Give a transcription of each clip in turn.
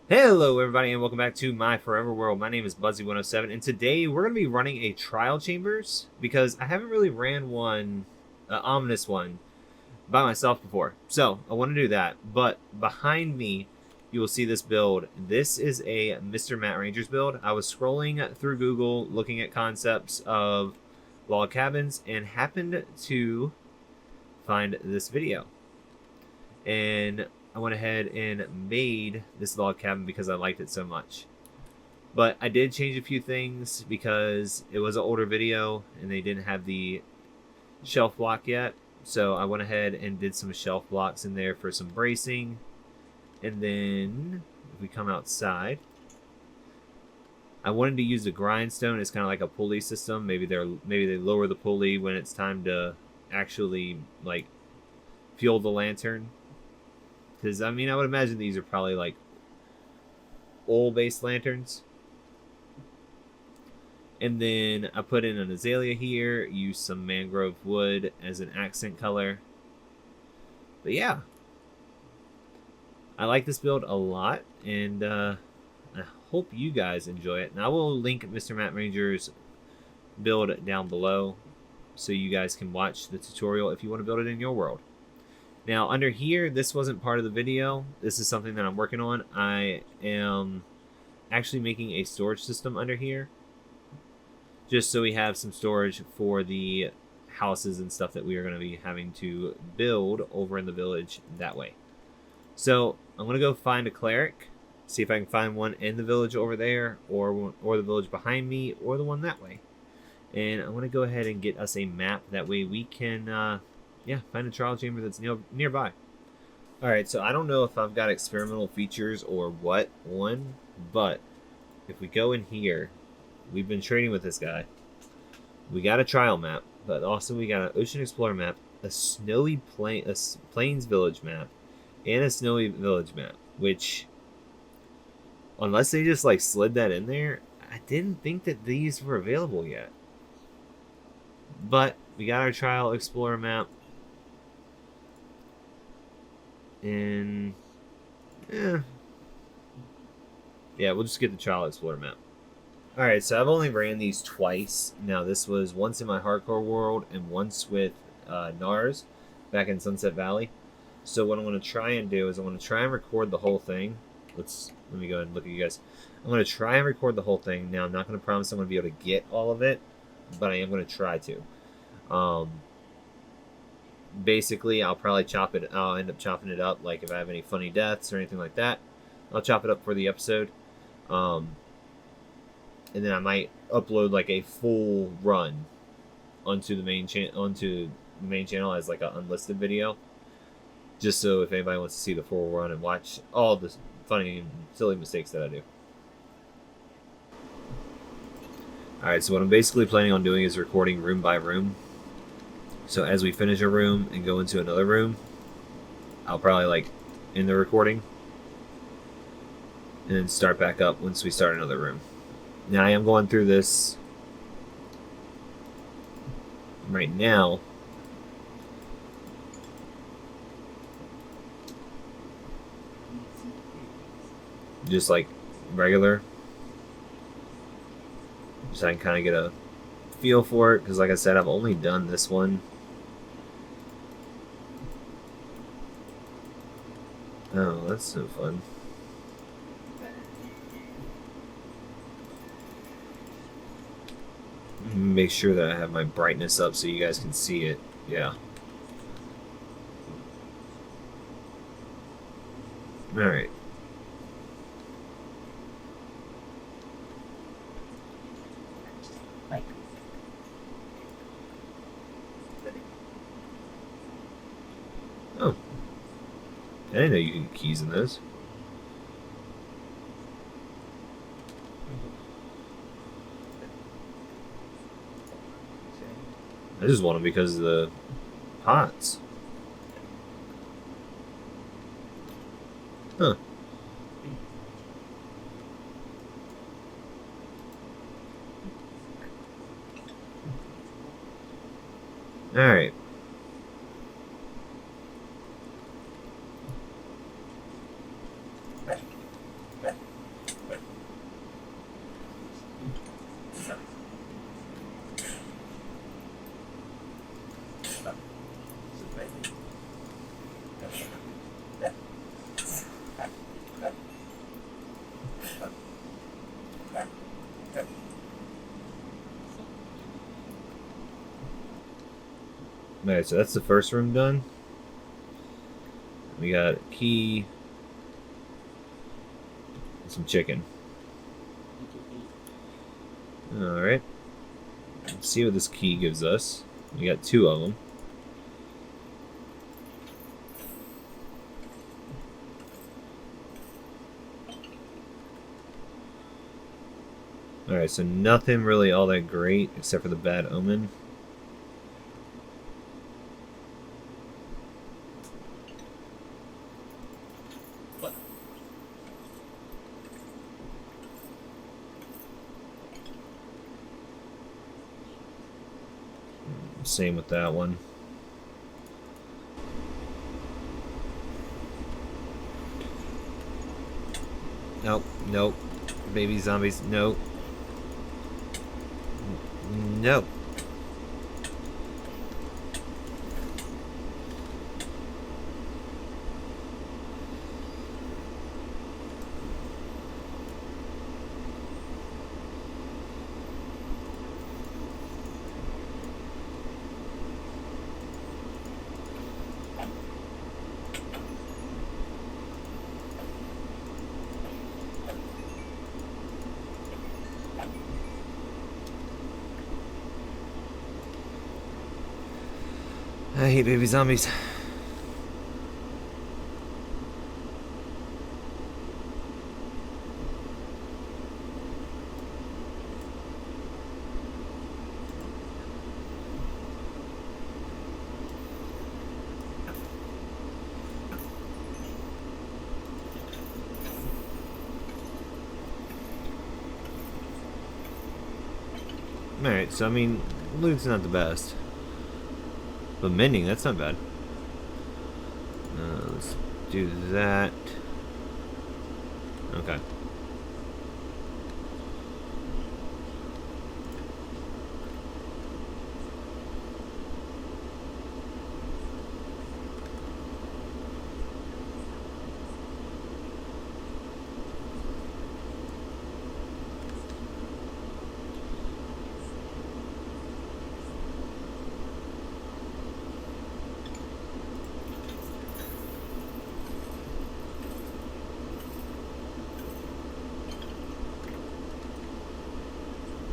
Hello everybody and welcome back to my forever world. My name is Buzzy107 and today we're going to be running a trial chambers because I haven't really ran one, ominous one, by myself before. So I want to do that, but behind me you will see this build. This is a Mr. Matt Rangers build. I was scrolling through Google looking at concepts of log cabins and happened to find this video. And I went ahead and made this log cabin because I liked it so much. But I did change a few things because it was an older video and they didn't have the shelf block yet. So I went ahead and did some shelf blocks in there for some bracing. And then if we come outside, I wanted to use the grindstone as kind of like a pulley system. Maybe they lower the pulley when it's time to actually like fuel the lantern. Because, I mean, I would imagine these are probably, like, oil-based lanterns. And then I put in an azalea here, used some mangrove wood as an accent color. But, yeah. I like this build a lot, and I hope you guys enjoy it. And I will link Mr. Matt Ranger's build down below so you guys can watch the tutorial if you want to build it in your world. Now, under here, this wasn't part of the video. This is something that I'm working on. I am actually making a storage system under here, just so we have some storage for the houses and stuff that we are going to be having to build over in the village that way. So I'm going to go find a cleric, see if I can find one in the village over there, or the village behind me, or the one that way. And I'm going to go ahead and get us a map. That way we can... yeah, find a trial chamber that's nearby. Alright, so I don't know if I've got experimental features or what on, but if we go in here, we've been trading with this guy. We got a trial map, but also we got an Ocean Explorer map, a snowy plains village map, and a snowy village map, which, unless they just like slid that in there, I didn't think that these were available yet. But we got our trial explorer map. And yeah, we'll just get the trial explorer map. Alright, so I've only ran these twice. Now this was once in my hardcore world and once with NARS back in Sunset Valley. So what I'm going to try and do is I'm going to try and record the whole thing. Let me go ahead and look at you guys. I'm going to try and record the whole thing. Now I'm not going to promise I'm going to be able to get all of it, but I am going to try to. Basically, I'll probably I'll end up chopping it up, like if I have any funny deaths or anything like that. I'll chop it up for the episode. And then I might upload like a full run onto the main channel as like an unlisted video. Just so if anybody wants to see the full run and watch all the funny and silly mistakes that I do. Alright, so what I'm basically planning on doing is recording room by room. So as we finish a room and go into another room, I'll probably like end the recording and then start back up once we start another room. Now I am going through this right now. Just like regular. So I can kind of get a feel for it, because like I said, I've only done this one. Oh, that's no fun. Make sure that I have my brightness up so you guys can see it. Yeah. Alright. Oh. I didn't know you could get keys in those. I just want them because of the pots. Huh. Alright. Alright, so that's the first room done. We got a key and some chicken. Alright. Let's see what this key gives us. We got 2 of them. Alright, so nothing really all that great except for the bad omen. Same with that one. Nope, nope. Baby zombies, nope. Nope. I hate baby zombies. Alright, so I mean, loot's not the best. But mending, that's not bad. Let's do that. Okay.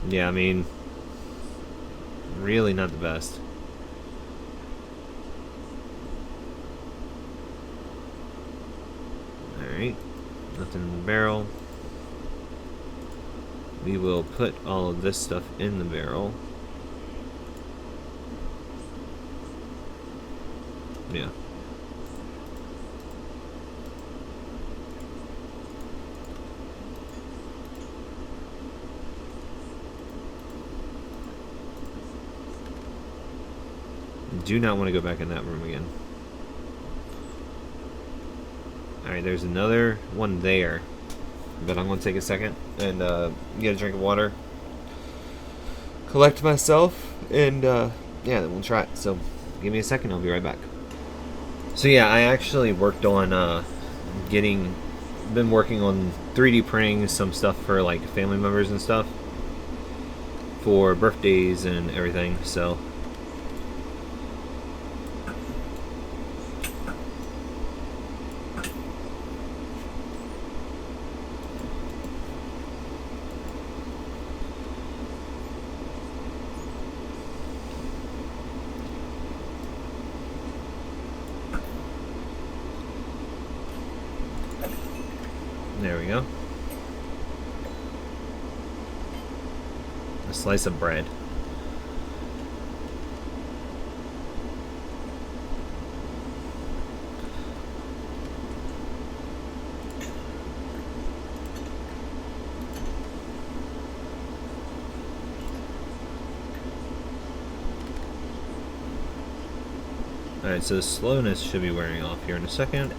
Yeah, I mean, really not the best. Alright, nothing in the barrel. We will put all of this stuff in the barrel. Yeah. Do not want to go back in that room again. Alright, there's another one there. But I'm going to take a second and get a drink of water. Collect myself. And yeah, then we'll try it. So give me a second, I'll be right back. So yeah, I actually worked on been working on 3D printing some stuff for like family members and stuff. For birthdays and everything, so... There we go. A slice of bread. Alright, so the slowness should be wearing off here in a second.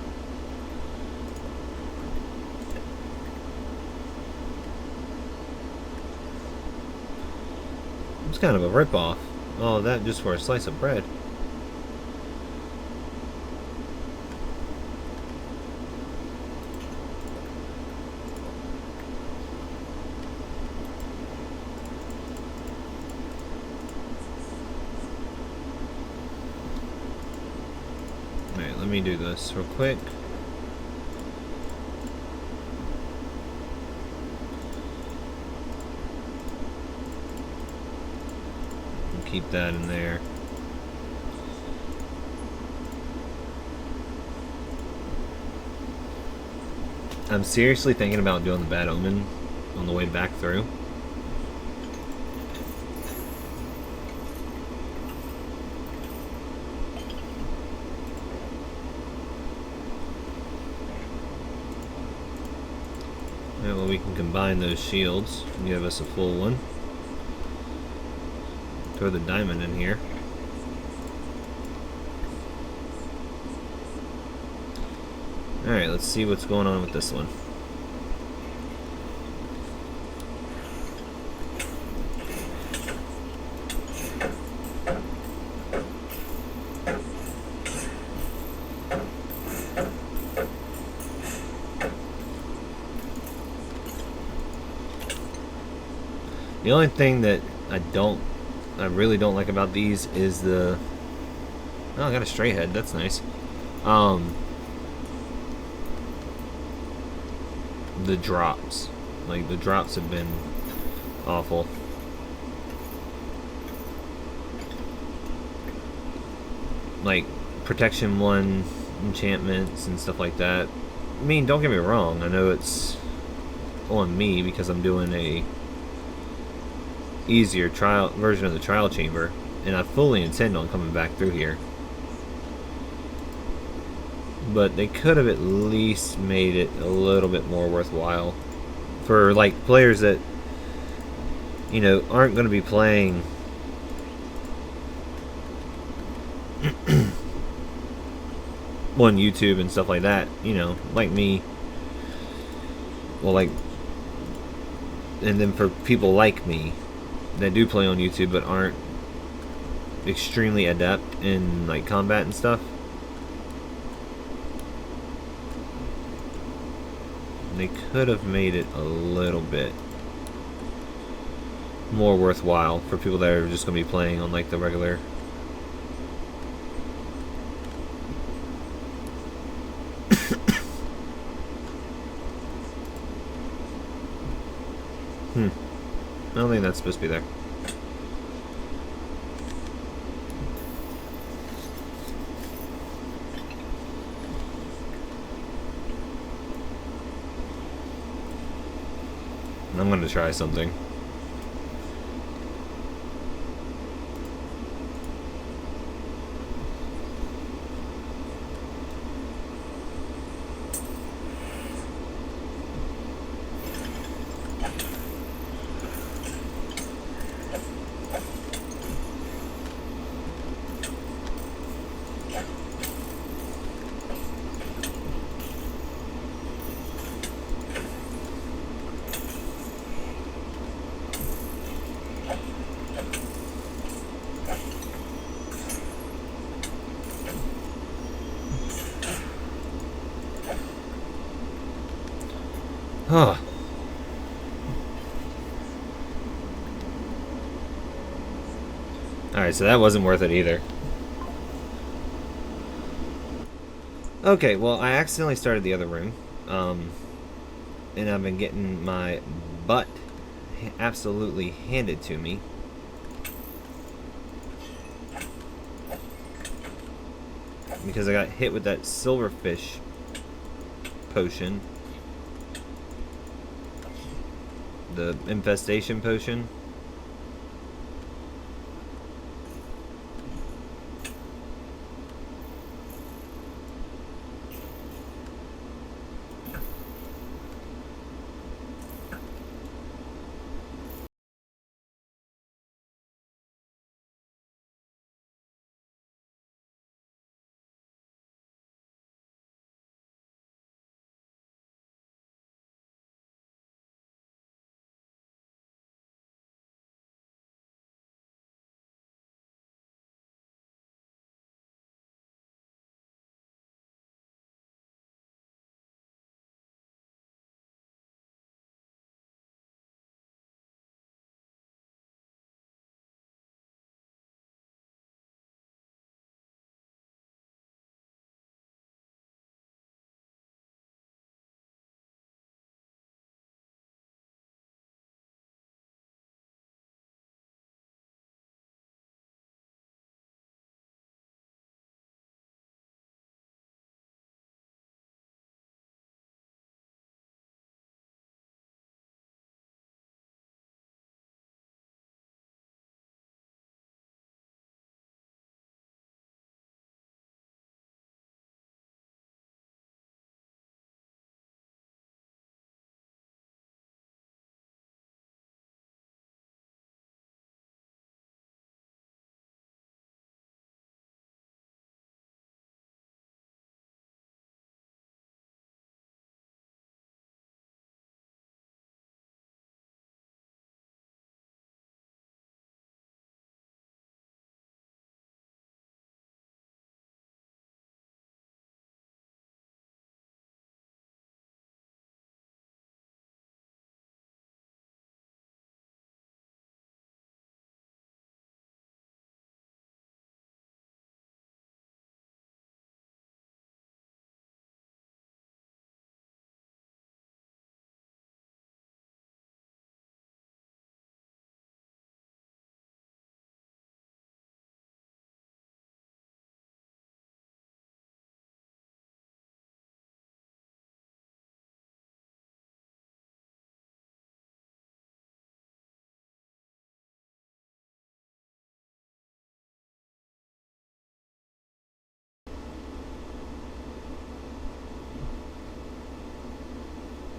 It's kind of a rip-off. All of that just for a slice of bread. me do this real quick. We'll keep that in there. I'm seriously thinking about doing the Bad Omen on the way back through. Right, well, we can combine those shields and give us a full one. Throw the diamond in here. Alright, let's see what's going on with this one. The only thing that I really don't like about these is the... Oh, I got a straight head. That's nice. The drops. Like, the drops have been awful. Like, Protection 1 enchantments and stuff like that. I mean, don't get me wrong. I know it's on me because I'm doing a easier trial version of the trial chamber, and I fully intend on coming back through here. But they could have at least made it a little bit more worthwhile for like players that, you know, aren't going to be playing on YouTube and stuff like that, you know, like me. Well, like, and then for people like me that do play on YouTube but aren't extremely adept in like combat and stuff, they could have made it a little bit more worthwhile for people that are just going to be playing on like the regular. I don't think that's supposed to be there. I'm going to try something. Huh. Alright, so that wasn't worth it either. Okay, well, I accidentally started the other room. And I've been getting my butt absolutely handed to me. Because I got hit with that silverfish potion. The infestation potion.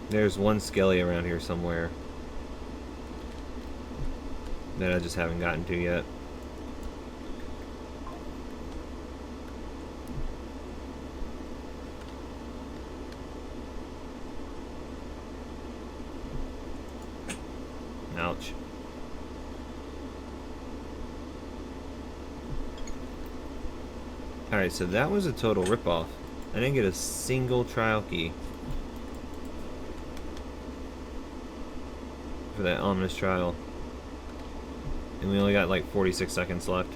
There's one skelly around here somewhere that I just haven't gotten to yet. Ouch. Alright, so that was a total ripoff. I didn't get a single trial key for that ominous trial. And we only got like 46 seconds left.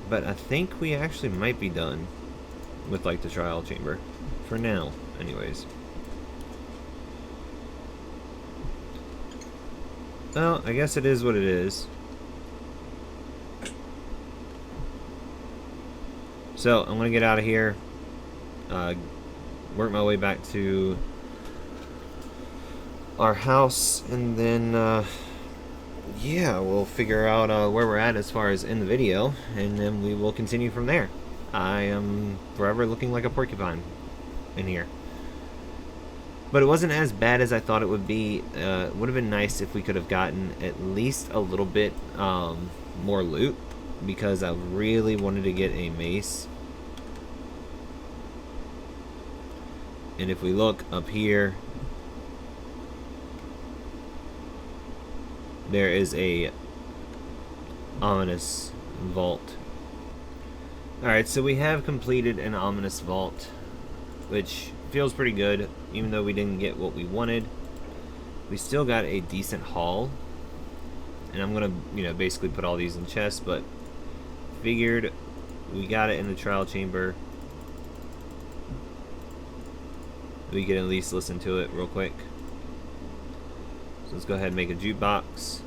But I think we actually might be done with like the trial chamber. For now, anyways. Well, I guess it is what it is. So, I'm gonna get out of here. Work my way back to our house, and then, yeah, we'll figure out where we're at as far as in the video, and then we will continue from there. I am forever looking like a porcupine in here. But it wasn't as bad as I thought it would be. It would have been nice if we could have gotten at least a little bit more loot, because I really wanted to get a mace. And if we look up here, there is a ominous vault. Alright, so we have completed an ominous vault, which feels pretty good, even though we didn't get what we wanted. We still got a decent haul, and I'm gonna, you know, basically put all these in chests, but figured we got it in the trial chamber. We can at least listen to it real quick. So let's go ahead and make a jukebox.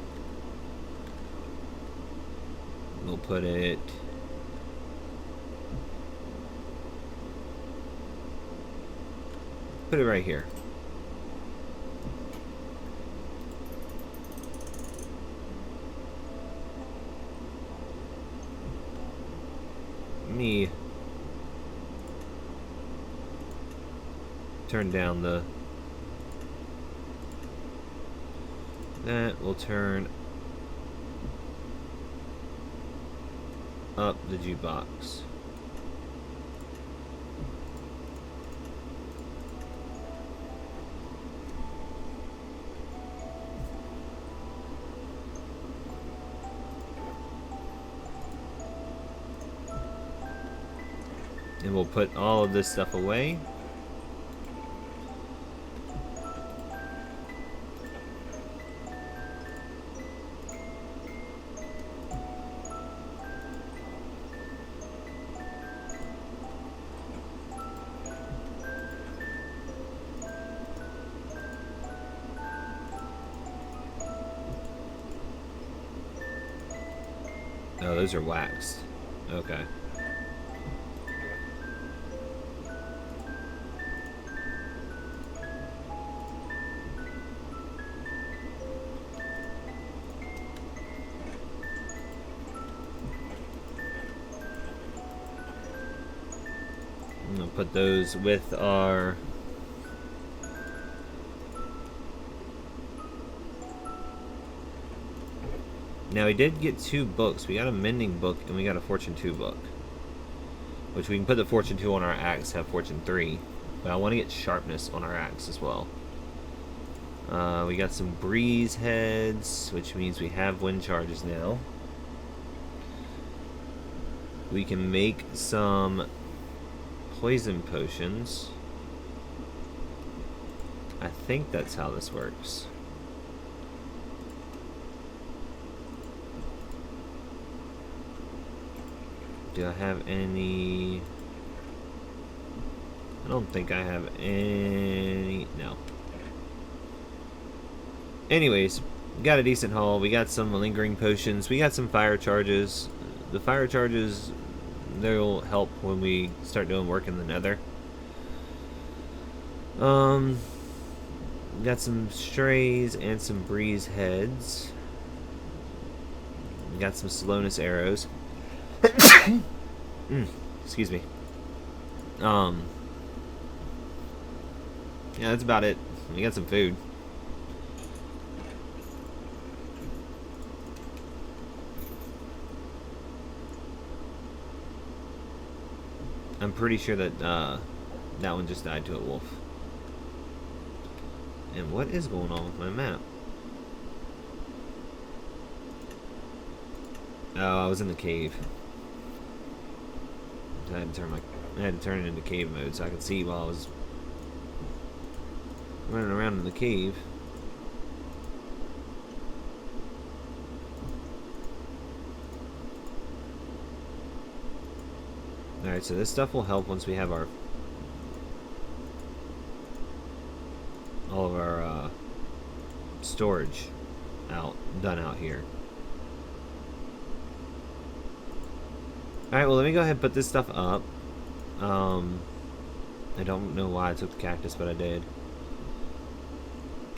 We'll put it right here. Let me turn down the... That will turn up the jukebox. And we'll put all of this stuff away. Oh, those are waxed. Okay. I'm gonna put those with our... Now, we did get 2 books. We got a mending book and we got a Fortune 2 book. Which we can put the Fortune 2 on our axe, have Fortune 3. But I want to get sharpness on our axe as well. We got some breeze heads, which means we have wind charges now. We can make some poison potions. I think that's how this works. Do I have any? I don't think I have any. No. Anyways, got a decent haul. We got some lingering potions. We got some fire charges. The fire charges, they'll help when we start doing work in the nether. Got some strays and some breeze heads. Got some slowness arrows. Excuse me. Yeah, that's about it. We got some food. I'm pretty sure that that one just died to a wolf. And what is going on with my map? Oh, I was in the cave. I had to turn it into cave mode so I could see while I was running around in the cave. Alright, so this stuff will help once we have all of our storage done out here. Alright, well, let me go ahead and put this stuff up. I don't know why I took the cactus, but I did.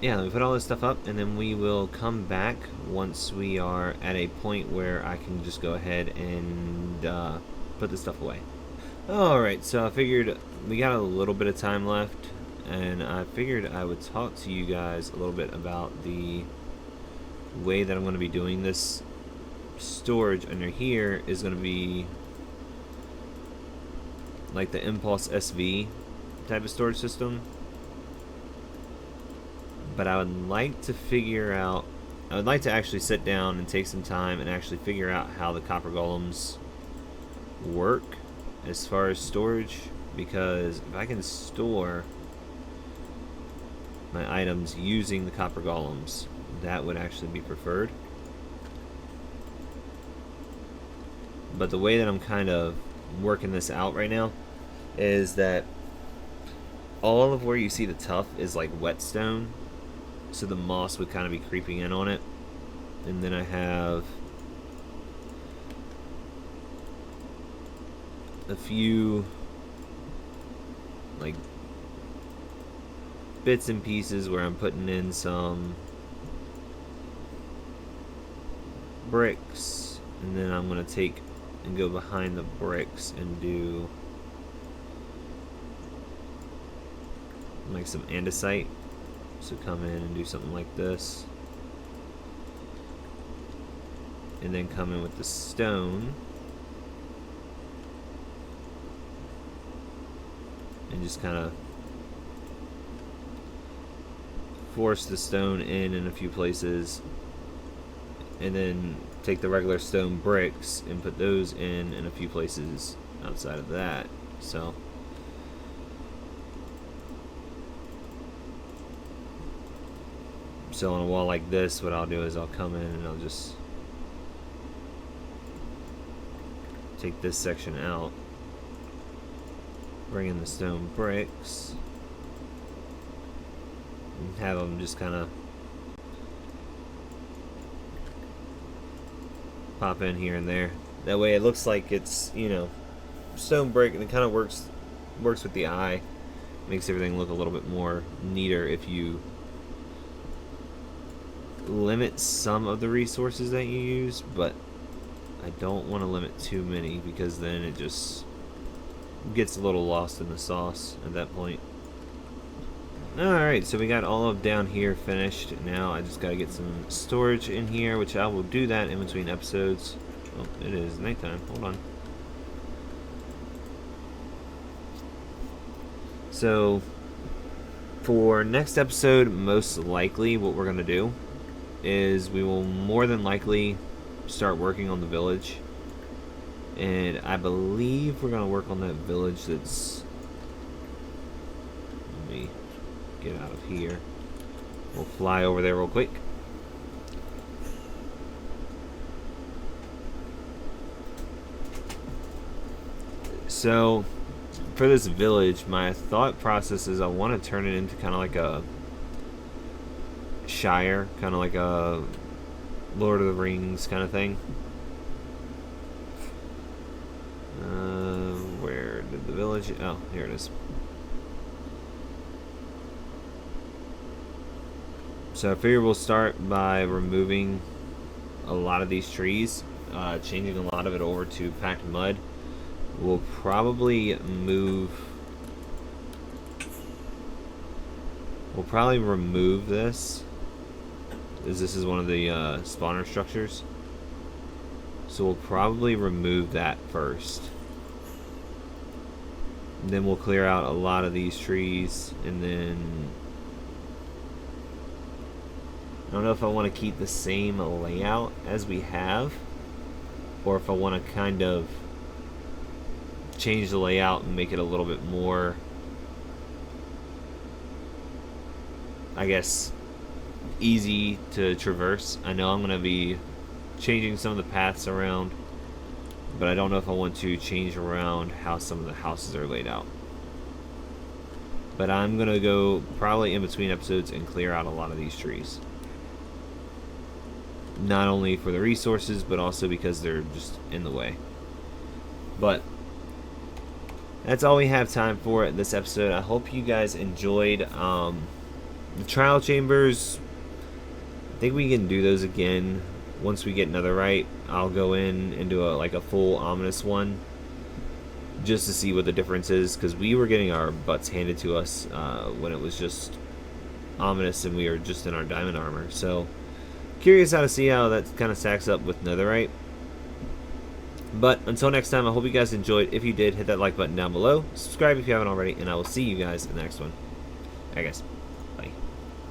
Yeah, let me put all this stuff up, and then we will come back once we are at a point where I can just go ahead and put this stuff away. Alright, so I figured we got a little bit of time left, and I figured I would talk to you guys a little bit about the way that I'm going to be doing this storage under here is going to be like the Impulse SV type of storage system. But I would like to actually sit down and take some time and actually figure out how the copper golems work as far as storage, because if I can store my items using the copper golems, that would actually be preferred. But the way that I'm kind of working this out right now is that all of where you see the tuff is like whetstone, so the moss would kind of be creeping in on it. And then I have a few like bits and pieces where I'm putting in some bricks, and then I'm going to take and go behind the bricks and do like some andesite. So come in and do something like this, and then come in with the stone and just kind of force the stone in a few places, and then take the regular stone bricks and put those in a few places outside of that. So on a wall like this, what I'll do is I'll come in and I'll just take this section out, bring in the stone bricks, and have them just kind of pop in here and there. That way it looks like it's, you know, stone brick, and it kind of works with the eye, makes everything look a little bit more neater if you limit some of the resources that you use, but I don't want to limit too many, because then it just gets a little lost in the sauce at that point. Alright, so we got all of down here finished. Now I just got to get some storage in here, which I will do that in between episodes. Oh, it is nighttime. Hold on. So for next episode, most likely what we're going to do is we will more than likely start working on the village, and I believe we're going to work on that village that's, let me get out of here, we'll fly over there real quick. So for this village, my thought process is I want to turn it into kind of like a Shire, kind of like a Lord of the Rings kind of thing. Where did the village? Oh, here it is. So I figure we'll start by removing a lot of these trees, changing a lot of it over to packed mud. We'll probably move We'll probably remove this, as this is one of the spawner structures. So we'll probably remove that first. And then we'll clear out a lot of these trees, and then I don't know if I want to keep the same layout as we have, or if I want to kind of change the layout and make it a little bit more, I guess, easy to traverse. I know I'm going to be changing some of the paths around, but I don't know if I want to change around how some of the houses are laid out. But I'm going to go probably in between episodes and clear out a lot of these trees. Not only for the resources, but also because they're just in the way. But that's all we have time for this episode. I hope you guys enjoyed the trial chambers. I think we can do those again once we get netherite. I'll go in and do a full ominous one just to see what the difference is, because we were getting our butts handed to us when it was just ominous and we were just in our diamond armor. So curious how to see how that kind of stacks up with netherite. But until next time, I hope you guys enjoyed. If you did, hit that like button down below, subscribe if you haven't already, and I will see you guys in the next one. Alright guys.